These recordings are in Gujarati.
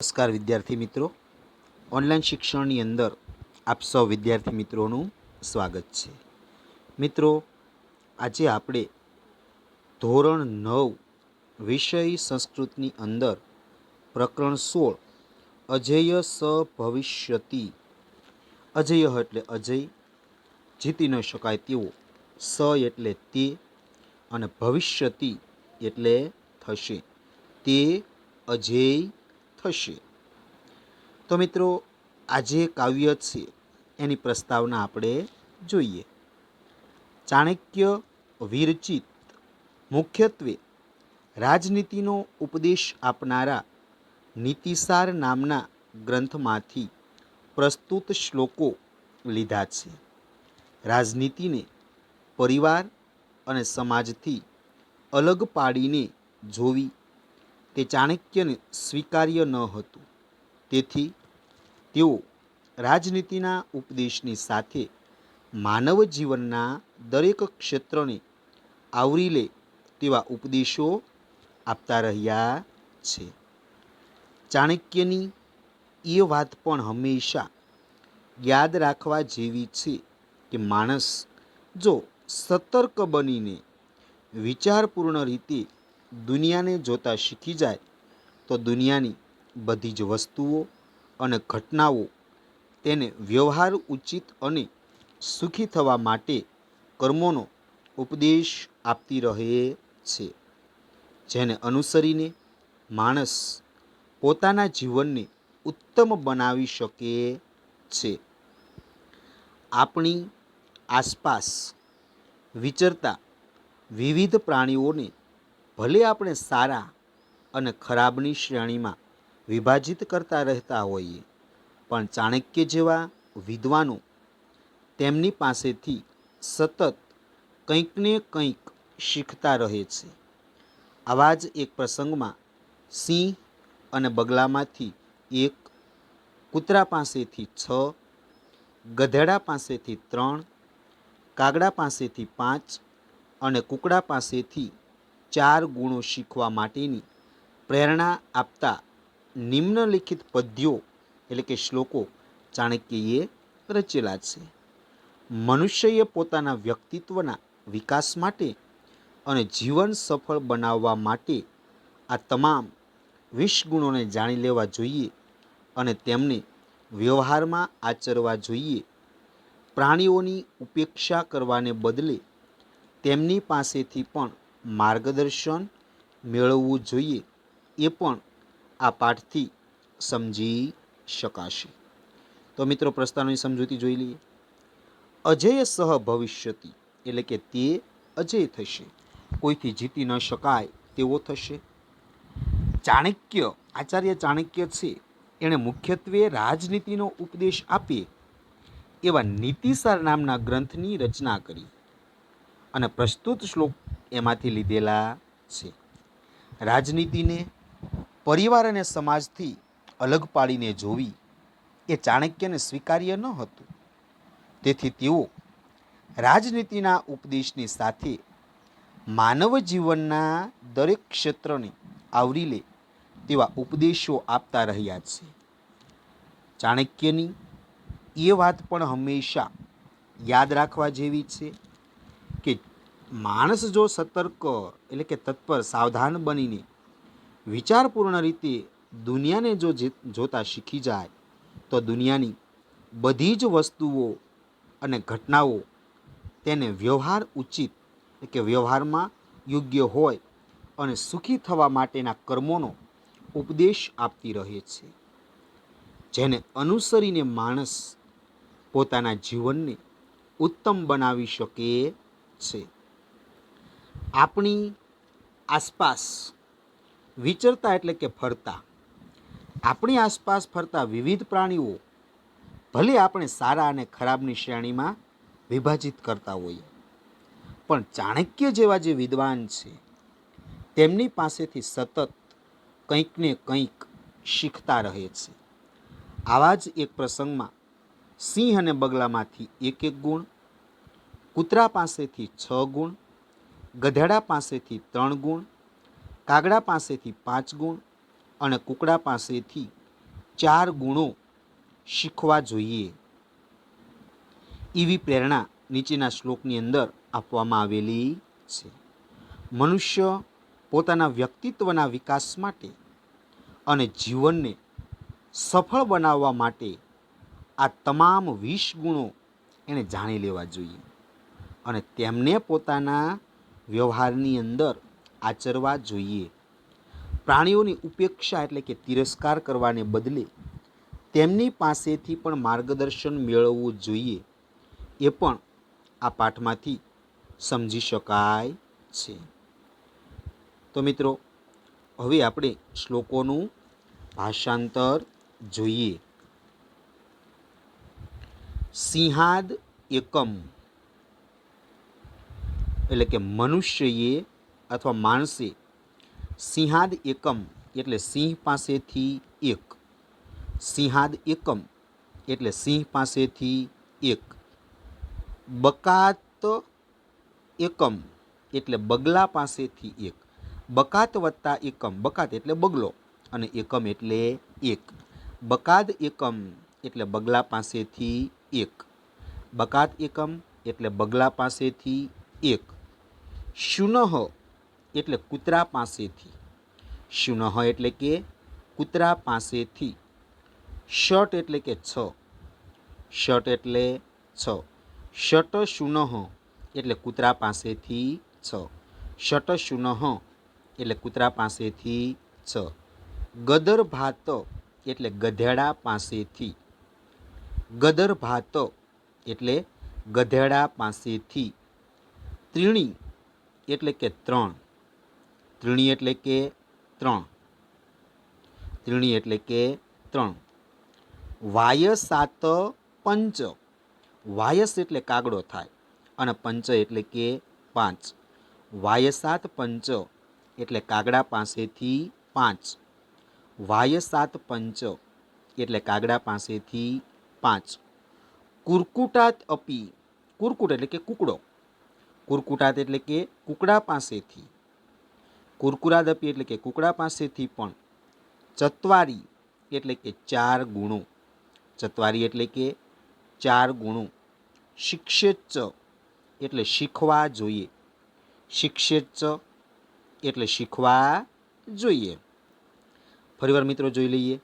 નમસ્કાર વિદ્યાર્થી મિત્રો, ઓનલાઈન શિક્ષણની અંદર આપ સૌ વિદ્યાર્થી મિત્રોનું સ્વાગત છે. મિત્રો, આજે આપણે ધોરણ 9 વિષય સંસ્કૃતની અંદર પ્રકરણ 16 અજેય સ ભવિષ્યતિ. અજેય એટલે અજય, જીતી ન શકાય તેવો, સ એટલે તે, અને ભવિષ્યતિ એટલે થશે, તે અજેય થશે. તો મિત્રો, આજે કાવ્ય છે એની પ્રસ્તાવના આપણે જોઈએ. ચાણક્ય વિરચિત મુખ્યત્વે રાજનીતિનો ઉપદેશ આપનારા નીતિસાર નામના ગ્રંથમાંથી પ્રસ્તુત શ્લોકો લીધા છે. રાજનીતિને પરિવાર અને સમાજથી અલગ પાડીને જોવી તે ચાણક્યને સ્વીકાર્ય ન હતું. તેથી તેઓ રાજનીતિના ઉપદેશની સાથે માનવ જીવનના દરેક ક્ષેત્રને આવરી લે તેવા ઉપદેશો આપતા રહ્યા છે. ચાણક્યની એ વાત પણ હંમેશા યાદ રાખવા જેવી છે કે માણસ જો સતર્ક બનીને વિચારપૂર્ણ રીતે દુનિયાને જોતા શીખી જાય તો દુનિયાની બધી જ વસ્તુઓ અને ઘટનાઓ તેને વ્યવહાર ઉચિત અને સુખી થવા માટે કર્મોનો ઉપદેશ આપતી રહે છે, જેને અનુસરીને માણસ પોતાના જીવનને ઉત્તમ બનાવી શકે છે. આપણી આસપાસ વિચરતા વિવિધ પ્રાણીઓને ભલે આપણે સારા અને ખરાબની શ્રેણીમાં વિભાજિત કરતા રહેતા હોઈએ, પણ ચાણક્ય જેવા વિદ્વાનો તેમની પાસેથી સતત કંઈક ને કંઈક શીખતા રહે છે. આવા જ એક પ્રસંગમાં સિંહ અને બગલામાંથી એક, કૂતરા પાસેથી 6, ગધેડા પાસેથી 3, કાગડા પાસેથી 5 અને કૂકડા પાસેથી 4 ગુણો શીખવા માટેની પ્રેરણા આપતા નિમ્નલિખિત પદ્યો એટલે કે શ્લોકો ચાણક્યએ રચેલા છે. મનુષ્યએ પોતાના વ્યક્તિત્વના વિકાસ માટે અને જીવન સફળ બનાવવા માટે આ તમામ 20 ગુણોને જાણી લેવા જોઈએ અને તેમને વ્યવહારમાં આચરવા જોઈએ. પ્રાણીઓની ઉપેક્ષા કરવાને બદલે તેમની પાસેથી પણ માર્ગદર્શન મેળવવું જોઈએ, એ પણ આ પાઠથી સમજી શકાશે. તો મિત્રો, પ્રસ્તાવની સમજૂતી જોઈ લઈએ. અજેય સહ ભવિષ્યતિ એટલે કે તે અજેય થશે, કોઈથી જીતી ન શકાય તેવો થશે. ચાણક્ય, આચાર્ય ચાણક્ય છે, એણે મુખ્યત્વે રાજનીતિનો ઉપદેશ આપે એવા નીતિસાર નામના ગ્રંથની રચના કરી અને પ્રસ્તુત શ્લોક એમાંથી લીધેલા છે. રાજનીતિને પરિવાર અને સમાજથી અલગ પાડીને જોવી એ ચાણક્યને સ્વીકાર્ય ન હતું. તેથી તેઓ રાજનીતિના ઉપદેશની સાથે માનવ જીવનના દરેક ક્ષેત્રને આવરી લે તેવા ઉપદેશો આપતા રહ્યા છે. ચાણક્યની એ વાત પણ હંમેશા યાદ રાખવા જેવી છે કે માણસ જો સતર્ક એટલે કે તત્પર, સાવધાન બનીને વિચારપૂર્ણ રીતે દુનિયાને જો જોતા શીખી જાય તો દુનિયાની બધી જ વસ્તુઓ અને ઘટનાઓ તેને વ્યવહાર ઉચિત એટલે કે વ્યવહારમાં યોગ્ય હોય અને સુખી થવા માટેના કર્મોનો ઉપદેશ આપતી રહે છે, જેને અનુસરીને માણસ પોતાના જીવનને ઉત્તમ બનાવી શકે છે. આપણી આસપાસ વિચરતા એટલે કે ફરતા, આપણી આસપાસ ફરતા વિવિધ પ્રાણીઓ ભલે આપણે સારા અને ખરાબની શ્રેણીમાં વિભાજિત કરતા હોઈએ, પણ ચાણક્ય જેવા જે વિદ્વાન છે તેમની પાસેથી સતત કંઈક ને કંઈક શીખતા રહે છે. આવા જ એક પ્રસંગમાં સિંહ અને બગલામાંથી એક ગુણ, કૂતરા પાસેથી 6 ગુણ, ગધેડા પાસેથી 3 ગુણ, કાગડા પાસેથી 5 ગુણ અને કૂકડા પાસેથી 4 ગુણો શીખવા જોઈએ એવી પ્રેરણા નીચેના શ્લોકની અંદર આપવામાં આવેલી છે. મનુષ્ય પોતાના વ્યક્તિત્વના વિકાસ માટે અને જીવનને સફળ બનાવવા માટે આ તમામ 20 ગુણો એણે જાણી લેવા જોઈએ અને તેમને પોતાના વ્યવહારની અંદર આચરવા જોઈએ. પ્રાણીઓની ઉપેક્ષા એટલે કે તિરસ્કાર કરવાને બદલે તેમની પાસેથી પણ માર્ગદર્શન મેળવવું જોઈએ એ પણ આ પાઠમાંથી સમજી શકાય છે. તો મિત્રો, હવે આપણે શ્લોકોનું ભાષાંતર જોઈએ. સિંહાદ એકમ એટલે કે મનુષ્યએ અથવા માણસે સિંહાદ એકમ એટલે સિંહ પાસેથી એક. સિંહાદ એકમ એટલે સિંહ પાસેથી એક. બકાત એકમ એટલે બગલા પાસેથી એક. બકાત વત્તા એકમ, બકાત એટલે બગલો અને એકમ એટલે એક. બકાદ એકમ એટલે બગલા પાસેથી એક. બકાત એકમ એટલે બગલા પાસેથી એક. શુનઃ એટલે કૂતરા પાસેથી. શુનઃ એટલે કે કૂતરા પાસેથી. ષટ એટલે કે છ. ષટ એટલે છ. ષટ શુનઃ એટલે કૂતરા પાસેથી છ. ષટ શુનઃ એટલે કૂતરા પાસેથી છ. ગદર્ભાત એટલે ગધેડા પાસેથી. ગદર્ભાત એટલે ગધેડા પાસેથી. ત્રીણી એટલે કે ત્રણ. ત્રીણી એટલે કે ત્રણ. ત્રીણી એટલે કે ત્રણ. વાયસાત પંચ. વાયસ એટલે કાગડો થાય અને પંચ એટલે કે પાંચ. વાયસાત પંચ એટલે કાગડા પાસેથી પાંચ. વાયસાત પંચ એટલે કાગડા પાસેથી પાંચ. કુરકુટાત અપી. કુરકુટ એટલે કે કુકડો. કુરકુટાત એટલે કે કુકડા પાસેથી. કુરકુરાદ અપી એટલે કે કુકડા પાસેથી પણ. ચત્વારી એટલે કે 4 ગુણો. ચત્વારી એટલે કે 4 ગુણો. શિક્ષેચ્ચ એટલે શીખવા જોઈએ. શિક્ષેચ્ચ એટલે શીખવા જોઈએ. ફરીવાર મિત્રો જોઈ લઈએ.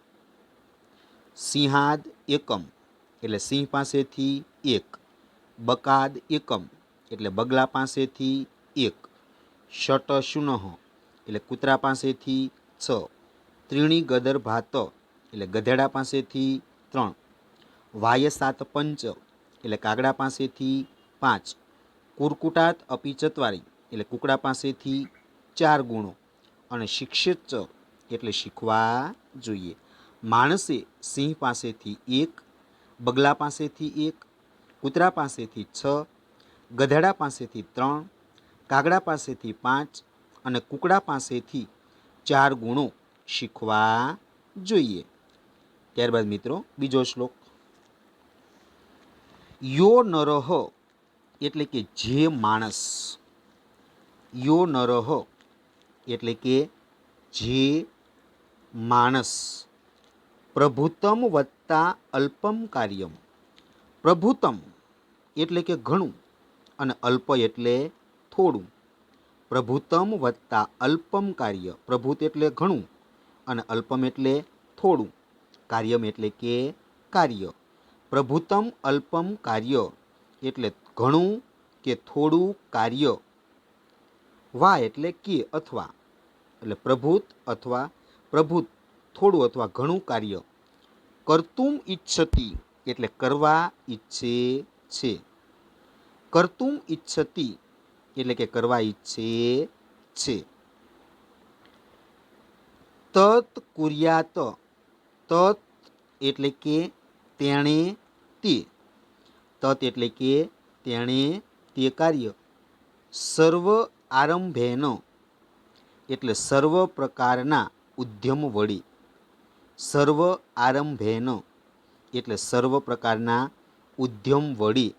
સિંહાદ એકમ એટલે સિંહ પાસેથી એક. બકાદ એકમ એટલે બગલા પાસેથી એક. ષટ શુનઃ એટલે કૂતરા પાસેથી 6. ત્રીણી ગદર્ભાત એટલે ગધેડા પાસેથી 3. વાયસાત પંચ એટલે કાગડા પાસેથી 5. કુરકુટાત અપી ચત્વારી એટલે કુકડા પાસેથી 4 ગુણો અને શિક્ષેચ્ચ એટલે શીખવા જોઈએ. માણસે સિંહ પાસેથી 1, બગલા પાસેથી 1, કૂતરા પાસેથી 6, ગધેડા પાસેથી 3, કાગડા પાસેથી 5 અને કુકડા પાસેથી 4 ગુણો શીખવા જોઈએ. ત્યારબાદ મિત્રો બીજો શ્લોક. યો નરહ એટલે કે જે માણસ. યો નરહ એટલે કે જે માણસ. પ્રભુતમ વત્તા અલ્પમ કાર્યમ. પ્રભુતમ એટલે કે ઘણું અને અલ્પ એટલે થોડું. પ્રભુતમ વત્તા અલ્પમ કાર્ય. પ્રભુત એટલે ઘણું અને અલ્પમ એટલે થોડું. કાર્યમ એટલે કે કાર્ય. પ્રભુતમ અલ્પમ કાર્ય એટલે ઘણું કે થોડું કાર્ય. વા એટલે કે અથવા એટલે પ્રભુત અથવા પ્રભુત થોડું અથવા ઘણું કાર્ય. કર્તુમ ઈચ્છતિ એટલે કરવા ઈચ્છે છે. કર્તુમ ઈચ્છતિ એટલે કે કરવા ઈચ્છે છે. તત કુર્યાત. તત એટલે કે તેણે તે. તત એટલે કે તેણે તે કાર્ય. સર્વ આરંભેન એટલે સર્વ પ્રકારના ઉદ્યમ વળી. સર્વ આરંભેન એટલે સર્વ પ્રકારના ઉદ્યમ વળી.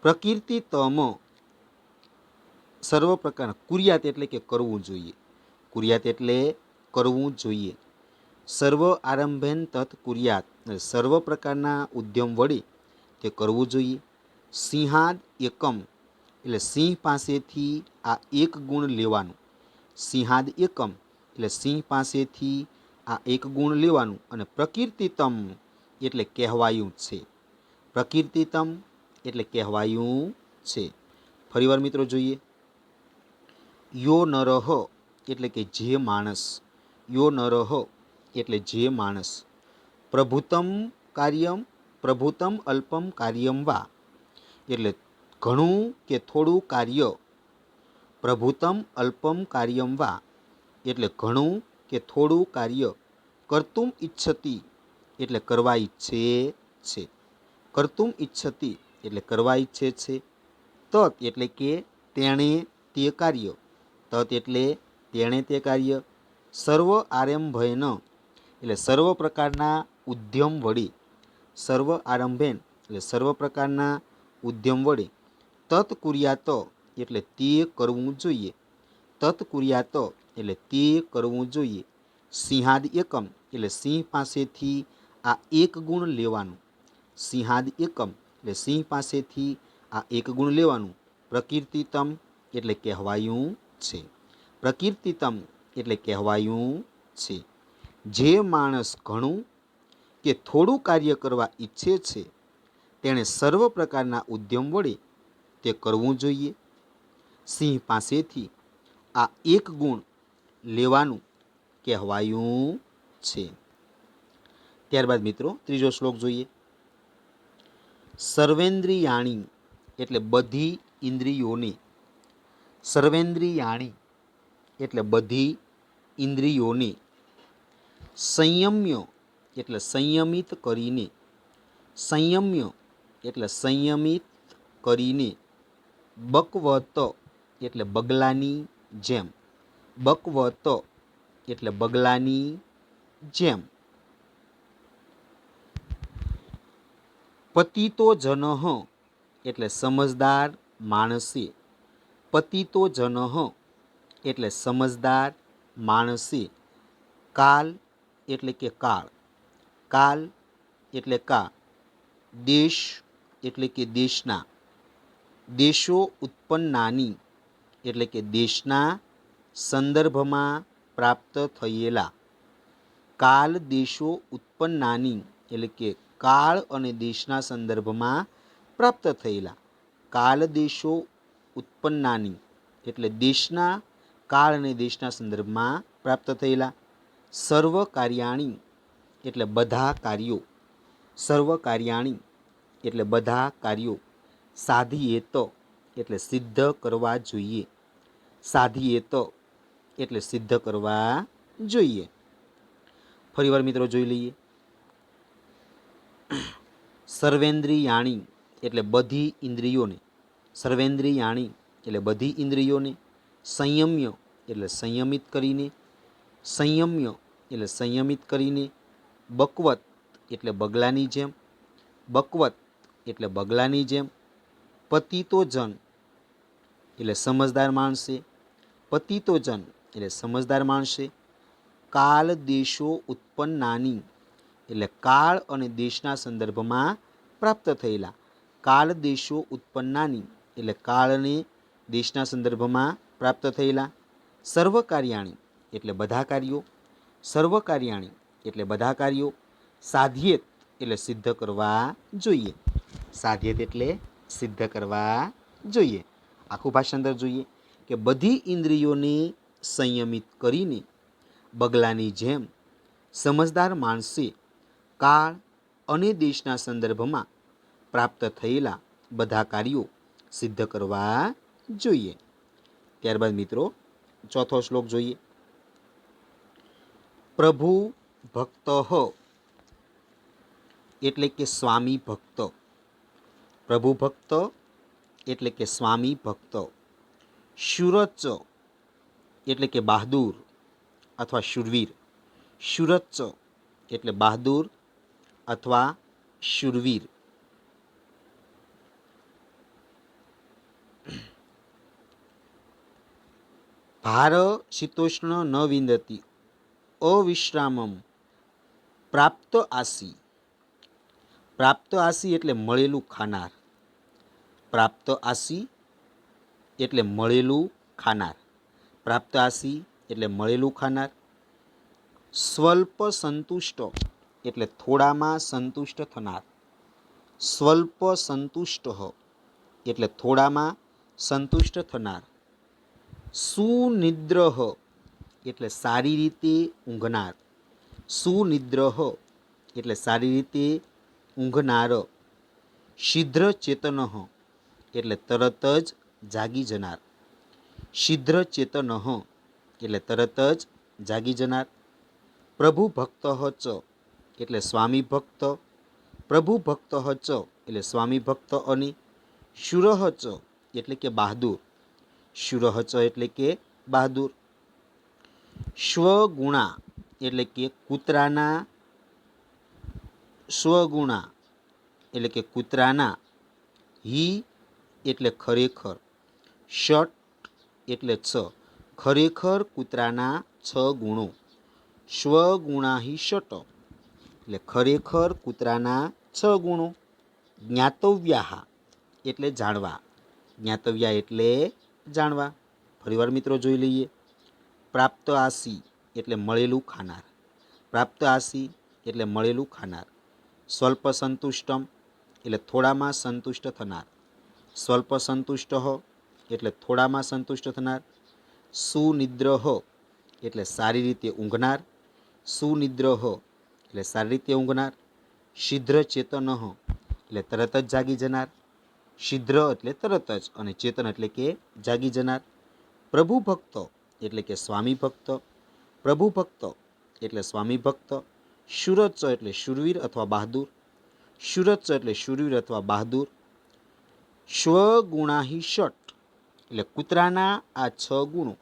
પ્રકીર્તિતમ સર્વ પ્રકારના. કુર્યાત એટલે કે કરવું જોઈએ. કુર્યાત એટલે કરવું જોઈએ. સર્વ આરંભેન તત કુર્યાત, સર્વ પ્રકારના ઉદ્યમ વડે તે કરવું જોઈએ. સિંહાદ એકમ એટલે સિંહ પાસેથી આ એક ગુણ લેવાનું. સિંહાદ એકમ એટલે સિંહ પાસેથી આ એક ગુણ લેવાનું. અને પ્રકીર્તિતમ એટલે કહેવાયું છે. પ્રકીર્તિતમ એટલે કહેવાયું છે. ફરીવાર મિત્રો જોઈએ. યો નરહ એટલે કે જે માણસ. યો નરહ એટલે જે માણસ. પ્રભુતમ કાર્યમ પ્રભુતમ અલ્પમ કાર્યમ વા એટલે ઘણું કે થોડું કાર્ય. પ્રભુતમ અલ્પમ કાર્યમ વા એટલે ઘણું કે થોડું કાર્ય. કર્તુમ ઈચ્છતિ એટલે કરવા ઈચ્છે છે. કર્તુમ ઈચ્છતિ એટલે કરવા ઈચ્છે છે. તત એટલે કે તેણે તે કાર્ય. તત એટલે તેણે તે કાર્ય. સર્વ આરંભેન એટલે સર્વ પ્રકારના ઉદ્યમ વડે. સર્વ આરંભેન એટલે સર્વ પ્રકારના ઉદ્યમ વડે. તત કુર્યાત એટલે તે કરવું જોઈએ. તત કુર્યાત એટલે તે કરવું જોઈએ. સિંહાદ એકમ એટલે સિંહ પાસેથી આ એક ગુણ લેવાનું. સિંહાદ એકમ એટલે સિંહ પાસેથી આ એક ગુણ લેવાનું. પ્રકીર્તિતમ એટલે કહેવાયું છે. પ્રકીર્તિતમ એટલે કહેવાયું છે. જે માણસ ઘણું કે થોડું કાર્ય કરવા ઈચ્છે છે તેણે સર્વ પ્રકારના ઉદ્યમ વડે તે કરવું જોઈએ. સિંહ પાસેથી આ એક ગુણ લેવાનું કહેવાયું છે. ત્યારબાદ મિત્રો ત્રીજો શ્લોક જોઈએ. સર્વેન્દ્રિયાણી એટલે બધી ઇન્દ્રિયોને. સર્વેન્દ્રિયાણી એટલે બધી ઇન્દ્રિયોને. સંયમ્ય એટલે સંયમિત કરીને. સંયમ્ય એટલે સંયમિત કરીને. બકવત એટલે બગલાની જેમ. બકવત એટલે બગલાની જેમ. પતિતો જનઃ એટલે સમજદાર માણસે. પતિતો જનઃ એટલે સમજદાર માણસે. કાલ એટલે કે કાળ. કાલ એટલે કાળ. દેશ એટલે કે દેશના. દેશો ઉત્પન્નાની એટલે કે દેશના સંદર્ભમાં પ્રાપ્ત થયેલા. કાલ દેશો ઉત્પન્નાની એટલે કે કાળ અને દેશના સંદર્ભમાં પ્રાપ્ત થયેલા. કાલ દેશો ઉત્પન્નાની એટલે દેશના કાળ અને દેશના સંદર્ભમાં પ્રાપ્ત થયેલા. સર્વ કાર્યાણી એટલે બધા કાર્યો. સર્વ કાર્યાણી એટલે બધા કાર્યો. સાધીએત એટલે સિદ્ધ કરવા જોઈએ. સાધીએત એટલે સિદ્ધ કરવા જોઈએ. ફરીવાર મિત્રો જોઈ લઈએ. સર્વેન્દ્રિયાણી એટલે બધી ઇન્દ્રિયોને. સર્વેન્દ્રિયાણી એટલે બધી ઇન્દ્રિયોને. સંયમ્ય એટલે સંયમિત કરીને. સંયમ્ય એટલે સંયમિત કરીને. બકવત એટલે બગલાની જેમ. બકવત એટલે બગલાની જેમ. પતિતો જન એટલે સમજદાર માણસે. પતિતો જન એટલે સમજદાર માણસે. કાલ દેશો ઉત્પન્નાની એટલે કાળ અને દેશના સંદર્ભમાં પ્રાપ્ત થયેલા. કાળ દેશો ઉત્પન્નાની એટલે કાળ અને દેશના સંદર્ભમાં પ્રાપ્ત થયેલા. સર્વ કાર્યાણી એટલે બધા કાર્યો. સર્વ કાર્યાણી એટલે બધા કાર્યો. સાધ્યેત એટલે સિદ્ધ કરવા જોઈએ. સાધ્યેત એટલે સિદ્ધ કરવા જોઈએ. આખું ભાષાંતર જોઈએ કે બધી ઇન્દ્રિયોને સંયમિત કરીને બગલાની જેમ સમજદાર માણસે કાળ અને દેશના સંદર્ભમાં પ્રાપ્ત થયેલા બધા કાર્યો સિદ્ધ કરવા જોઈએ. ત્યારબાદ મિત્રો ચોથો શ્લોક જોઈએ. પ્રભુ ભક્ત એટલે કે સ્વામી ભક્ત. પ્રભુ ભક્ત એટલે કે સ્વામી ભક્ત. શુરચ એટલે કે બહાદુર અથવા શૂરવીર. શુરચ એટલે બહાદુર અથવા શૂરવીર. ભાર શીતોષ્ણ ન વિંદતી અવિશ્રામમ પ્રાપ્ત આસી. પ્રાપ્ત આસી એટલે મળેલું ખાનાર. પ્રાપ્ત આસી એટલે મળેલું ખાનાર. પ્રાપ્ત આસી એટલે મળેલું ખાનાર. સ્વલ્પ સંતુષ્ટ એટલે થોડામાં સંતુષ્ટ થનાર. સ્વલ્પ સંતુષ્ટ એટલે થોડામાં સંતુષ્ટ થનાર. સુનિદ્રહ એટલે સારી રીતે ઊંઘનાર. સુનિદ્રહ એટલે સારી રીતે ઊંઘનાર. શીઘ્ર ચેતનઃ એટલે તરત જ જાગી જનાર. શીઘ્ર ચેતનઃ એટલે તરત જ જાગી જનાર. પ્રભુ ભક્ત ચ એટલે સ્વામી ભક્ત. પ્રભુ ભક્ત ચ એટલે સ્વામી ભક્ત અને. શુરહ ચ એટલે કે બહાદુર. શુરહ ચ એટલે કે બહાદુર. સ્વગુણા એટલે કે કૂતરાના. સ્વગુણા એટલે કે કૂતરાના. હિ એટલે ખરેખર. ષટ એટલે છ. ખરેખર કૂતરાના 6 ગુણો. સ્વગુણા હિ ષટ એટલે ખરેખર કૂતરાના 6 ગુણો. જ્ઞાતવ્યા એટલે જાણવા. જ્ઞાતવ્યા એટલે જાણવા. ફરીવાર મિત્રો જોઈ લઈએ. પ્રાપ્ત આસી એટલે મળેલું ખાનાર. પ્રાપ્ત આસી એટલે મળેલું ખાનાર. સ્વલ્પ સંતુષ્ટમ એટલે થોડામાં સંતુષ્ટ થનાર. સ્વલ્પ સંતુષ્ટ એટલે થોડામાં સંતુષ્ટ થનાર. સુનિદ્રહ એટલે સારી રીતે ઊંઘનાર. સુનિદ્રહ એટલે સારી રીતે ઊંઘનાર. શીઘ્ર ચેતન એટલે તરત જ જાગી જનાર. શીઘ્ર એટલે તરત જ અને ચેતન એટલે કે જાગી જનાર. પ્રભુ ભક્ત એટલે કે સ્વામી ભક્ત. પ્રભુ ભક્ત એટલે સ્વામી ભક્ત. શુરચ એટલે શૂરવીર અથવા બહાદુર. શુરચ એટલે શૂરવીર અથવા બહાદુર. સ્વગુણાહિ ષટ એટલે કૂતરાના આ 6 ગુણો.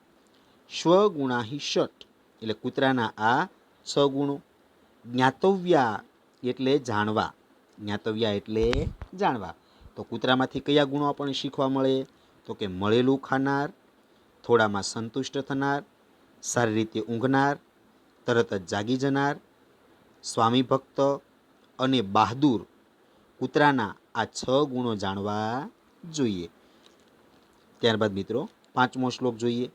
સ્વગુણાહિ ષટ એટલે કૂતરાના આ 6 ગુણો. જ્ઞાતવ્યા એટલે જાણવા. જ્ઞાતવ્યા એટલે જાણવા. તો કૂતરામાંથી કયા ગુણો આપણને શીખવા મળે? તો કે મળેલું ખાનાર, થોડામાં સંતુષ્ટ થનાર, સારી રીતે ઊંઘનાર, તરત જ જાગી જનાર, સ્વામી ભક્ત અને બહાદુર. કૂતરાના આ 6 ગુણો જાણવા જોઈએ. ત્યારબાદ મિત્રો 5મો શ્લોક જોઈએ.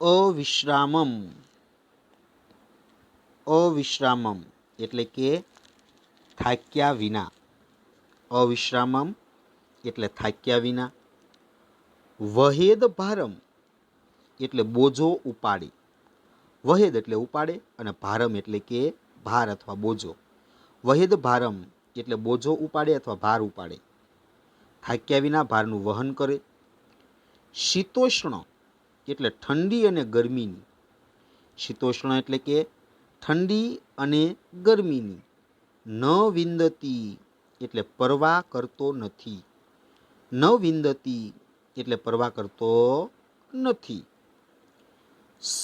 અવિશ્રામમ. અવિશ્રામમ એટલે કે થાક્યા વિના. અવિશ્રામમ એટલે થાક્યા વિના. વહેદ ભારમ એટલે બોજો ઉપાડે. વહેદ એટલે ઉપાડે અને ભારમ એટલે કે ભાર અથવા બોજો. વહેદ ભારમ એટલે બોજો ઉપાડે અથવા ભાર ઉપાડે. થાક્યા વિના ભારનું વહન કરે. શીતોષ્ણ એટલે ઠંડી અને ગરમીની. શીતોષ્ણ એટલે કે ઠંડી અને ગરમીની. ન વિંદતી એટલે પરવા કરતો નથી. ન વિંદતી એટલે પરવા કરતો નથી. સ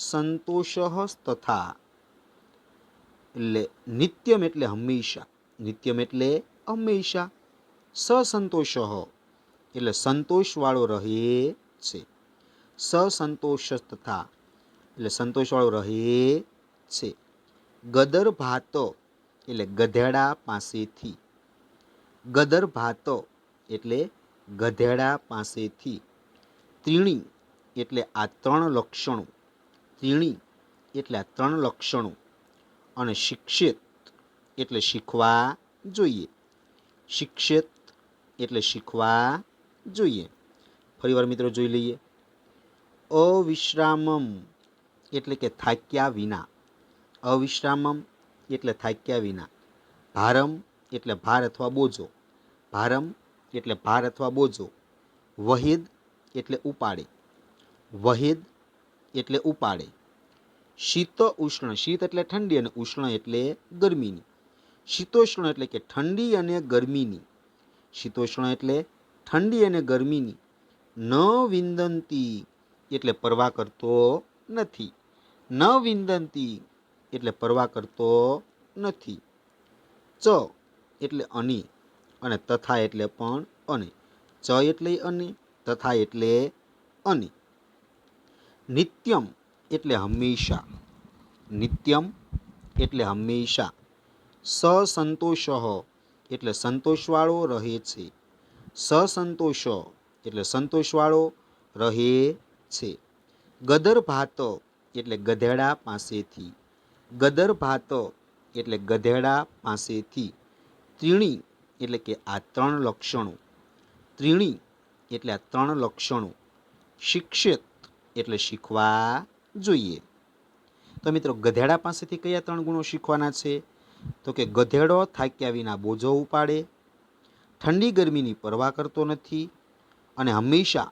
સંતોષ તથા એટલે નિત્યમ એટલે હંમેશા. નિત્યમ એટલે હંમેશા. સસંતોષ એટલે સંતોષવાળો રહે છે. સસંતોષ તથા એટલે સંતોષવાળો રહે છે. ગદર ભાત એટલે ગધેડા પાસેથી. ગદર ભાત એટલે ગધેડા પાસેથી. ત્રીણી એટલે આ 3 લક્ષણો. ત્રીણી એટલે આ 3 લક્ષણો. અને શિક્ષિત એટલે શીખવા જોઈએ. શિક્ષિત એટલે શીખવા જોઈએ. ફરીવાર મિત્રો જોઈ લઈએ. અવિશ્રામમ એટલે કે થાક્યા વિના. અવિશ્રામમ એટલે થાક્યા વિના. ભારમ એટલે ભાર અથવા બોજો. ભારમ એટલે ભાર અથવા બોજો. વહેદ એટલે ઉપાડે. વહેદ એટલે ઉપાડે. શીત ઉષ્ણ. શીત એટલે ઠંડી અને ઉષ્ણ એટલે ગરમીની. શીતોષ્ણ એટલે કે ઠંડી અને ગરમીની. શીતોષ્ણ એટલે ઠંડી અને ગરમીની. ન વિંદંતી એટલે પરવા કરતો નથી. ન વિંદંતી એટલે પરવા કરતો નથી. ચ એટલે અને તથા એટલે પણ અને. ચ એટલે અને, તથા એટલે અને. નિત્યમ એટલે હંમેશા, નિત્યમ એટલે હંમેશા, સસંતોષ એટલે સંતોષવાળો રહે છે, સસંતોષ એટલે સંતોષવાળો રહે છે. ગદર્ભાત એટલે ગધેડા પાસેથી, ગદર્ભાત એટલે ગધેડા પાસેથી. ત્રીણી એટલે કે આ ત્રણ લક્ષણો, ત્રીણી એટલે આ ત્રણ લક્ષણો. શિક્ષિત એટલે શીખવા જોઈએ. તો મિત્રો ગધેડા પાસેથી કયા ત્રણ ગુણો શીખવાના છે? તો કે ગધેડો થાક્યા વિના બોજો ઉપાડે, ઠંડી ગરમીની પરવા કરતો નથી અને હંમેશા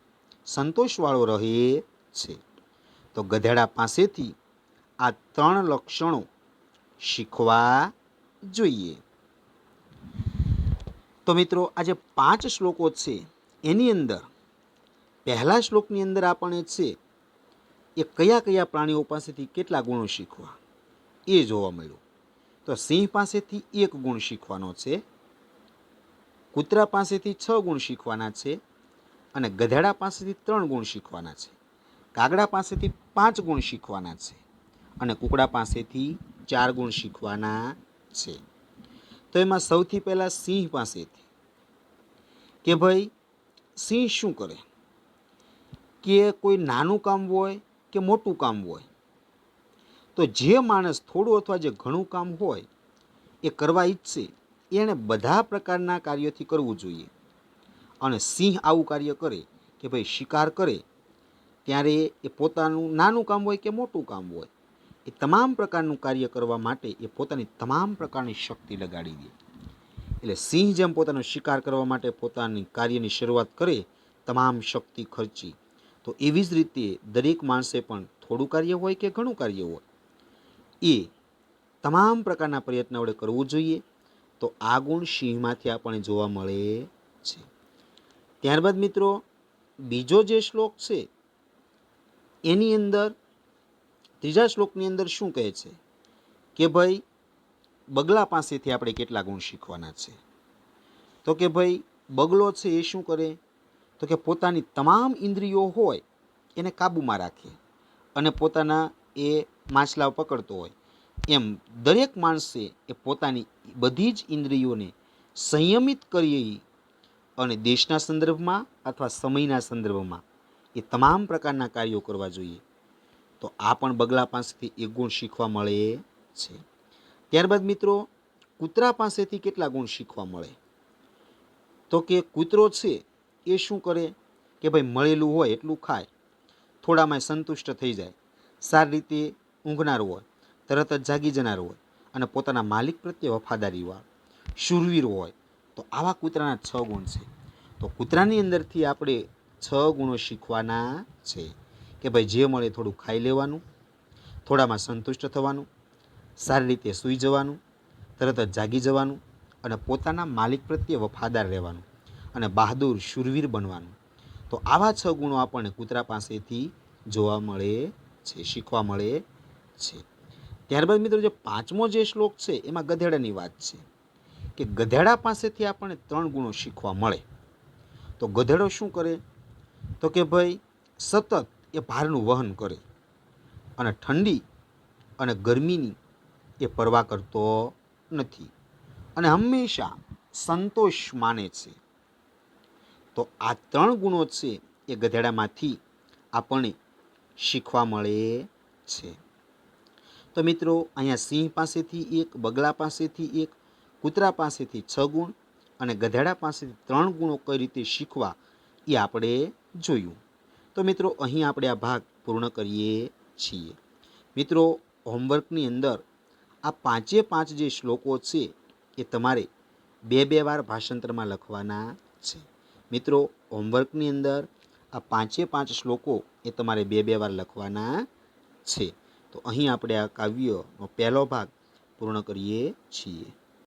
સંતોષવાળો રહે છે. તો ગધેડા પાસેથી આ ત્રણ લક્ષણો શીખવા જોઈએ. તો મિત્રો આ જે 5 શ્લોકો છે એની અંદર પહેલા શ્લોકની અંદર આપણને છે એ કયા કયા પ્રાણીઓ પાસેથી કેટલા ગુણો શીખવા એ જોવા મળ્યું. તો સિંહ પાસેથી 1 ગુણ શીખવાનો છે, કૂતરા પાસેથી 6 ગુણ શીખવાના છે અને ગધેડા પાસેથી 3 ગુણ શીખવાના છે, કાગડા પાસેથી 5 ગુણ શીખવાના છે અને કુકડા પાસેથી 4 ગુણ શીખવાના છે. તો એમાં સૌથી પહેલાં સિંહ પાસેથી કે ભાઈ સિંહ શું કરે કે કોઈ નાનું કામ હોય કે મોટું કામ હોય તો જે માણસ થોડું અથવા જે ઘણું કામ હોય એ કરવા ઈચ્છે એણે બધા પ્રકારના કાર્યોથી કરવું જોઈએ. અને સિંહ આવું કાર્ય કરે કે ભાઈ શિકાર કરે ત્યારે એ પોતાનું નાનું કામ હોય કે મોટું કામ હોય એ તમામ પ્રકારનું કાર્ય કરવા માટે એ પોતાની તમામ પ્રકારની શક્તિ લગાડી દે. એટલે સિંહ જેમ પોતાનો શિકાર કરવા માટે પોતાની કાર્યની શરૂઆત કરે તમામ શક્તિ ખર્ચી, તો એવી જ રીતે દરેક માણસે પણ થોડું કાર્ય હોય કે ઘણું કાર્ય હોય એ તમામ પ્રકારના પ્રયત્ન વડે કરવું જોઈએ. તો આ ગુણ સિંહમાંથી આપણને જોવા મળે છે. ત્યારબાદ મિત્રો બીજો જે શ્લોક છે એની અંદર ત્રીજા શ્લોકની અંદર શું કહે છે કે ભાઈ બગલા પાસેથી આપણે કેટલા ગુણ શીખવાના છે? તો કે ભાઈ બગલો છે એ શું કરે તો કે પોતાની તમામ ઇન્દ્રિયો હોય એને કાબૂમાં રાખે અને પોતાના એ માછલાઓ પકડતો હોય એમ દરેક માણસે એ પોતાની બધી જ ઇન્દ્રિયોને સંયમિત કરી અને દેશના સંદર્ભમાં અથવા સમયના સંદર્ભમાં એ તમામ પ્રકારના કાર્યો કરવા જોઈએ. તો આ પણ બગલા પાસેથી 1 ગુણ શીખવા મળે છે. ત્યારબાદ મિત્રો કૂતરા પાસેથી કેટલા ગુણ શીખવા મળે? તો કે કૂતરો છે એ શું કરે કે ભાઈ મળેલું હોય એટલું ખાય, થોડામાં સંતુષ્ટ થઈ જાય, સારી રીતે ઊંઘનાર હોય, તરત જ જાગી જનાર હોય અને પોતાના માલિક પ્રત્યે વફાદારીવાળો, શૂરવીર હોય. તો આવા કૂતરાના 6 ગુણ છે. તો કૂતરાની અંદરથી આપણે 6 ગુણો શીખવાના છે કે ભાઈ જે મળે થોડું ખાઈ લેવાનું, થોડામાં સંતુષ્ટ થવાનું, સારી રીતે સૂઈ જવાનું, તરત જ જાગી જવાનું અને પોતાના માલિક પ્રત્યે વફાદાર રહેવાનું અને બહાદુર શૂરવીર બનવાનું. તો આવા 6 ગુણો આપણને કૂતરા પાસેથી જોવા મળે છે, શીખવા મળે છે. ત્યારબાદ મિત્રો જે 5મો જે શ્લોક છે એમાં ગધેડાની વાત છે કે ગધેડા પાસેથી આપણને 3 ગુણો શીખવા મળે. તો ગધેડો શું કરે તો કે ભાઈ સતત એ ભારનું વહન કરે અને ઠંડી અને ગરમીની એ પરવા કરતો નથી અને હંમેશા સંતોષ માને છે. તો આ 3 ગુણો છે એ ગધેડામાંથી આપણને શીખવા મળે છે. તો મિત્રો અહીંયા સિંહ પાસેથી 1, બગલા પાસેથી 1, કૂતરા પાસેથી 6 ગુણ અને ગધેડા પાસેથી 3 ગુણો કઈ રીતે શીખવા એ આપણે જોયું. તો મિત્રો અહીં આપણે આ ભાગ પૂર્ણ કરીએ છીએ. મિત્રો હોમવર્કની અંદર આ 5 જે શ્લોકો છે એ તમારે 2 વાર ભાષાંતરમાં લખવાના છે. મિત્રો હોમવર્કની અંદર આ 5 શ્લોકો એ તમારે 2 વાર લખવાના છે. તો અહીં આપણે આ કાવ્યનો પહેલો ભાગ પૂર્ણ કરીએ છીએ.